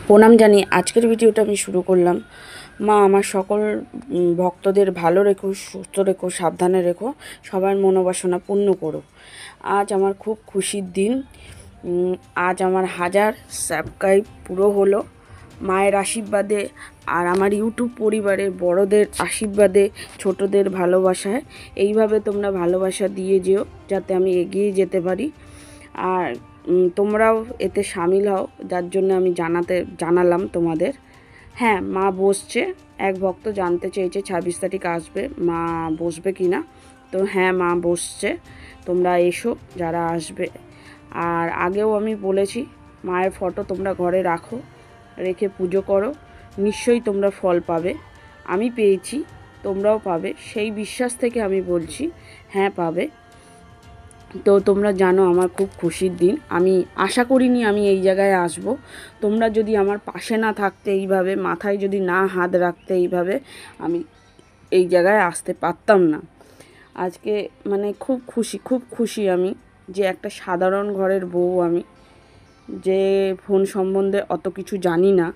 প্রণাম জানিয়ে আজকের ভিডিওটা আমি শুরু করলাম। মা আমার সকল ভক্তদের ভালো রেখো, সুস্থ রেখো, সাবধানে রেখো, সবার মনোবাসনা পূর্ণ করো। আজ আমার খুব খুশির দিন। আজ আমার 1000 সাবস্ক্রাইব পুরো হলো মায়ের আশীর্বাদে আর আমার ইউটিউব পরিবারের বড়দের আশীর্বাদে, ছোটদের ভালোবাসায়। এইভাবে তোমরা ভালোবাসা দিয়ে যেও যাতে আমি এগিয়ে যেতে পারি। আর তোমরাও এতে সামিল হও, যার জন্য আমি জানালাম তোমাদের। হ্যাঁ, মা বসছে। এক ভক্ত জানতে চেয়েছে 26 তারিখ আসবে, মা বসবে কি না। তো হ্যাঁ, মা বসছে, তোমরা এসো যারা আসবে। আর আগেও আমি বলেছি, মায়ের ফটো তোমরা ঘরে রাখো, রেখে পুজো করো, নিশ্চয়ই তোমরা ফল পাবে। আমি পেয়েছি, তোমরাও পাবে, সেই বিশ্বাস থেকে আমি বলছি হ্যাঁ পাবে। তো তোমরা জানো আমার খুব খুশির দিন। আমি আশা করিনি আমি এই জায়গায় আসব। তোমরা যদি আমার পাশে না থাকতে, এইভাবে মাথায় যদি না হাত রাখতে, এইভাবে আমি এই জায়গায় আসতে পারতাম না। আজকে মানে খুব খুশি আমি যে একটা সাধারণ ঘরের বউ আমি, যে ফোন সম্বন্ধে অত কিছু জানি না,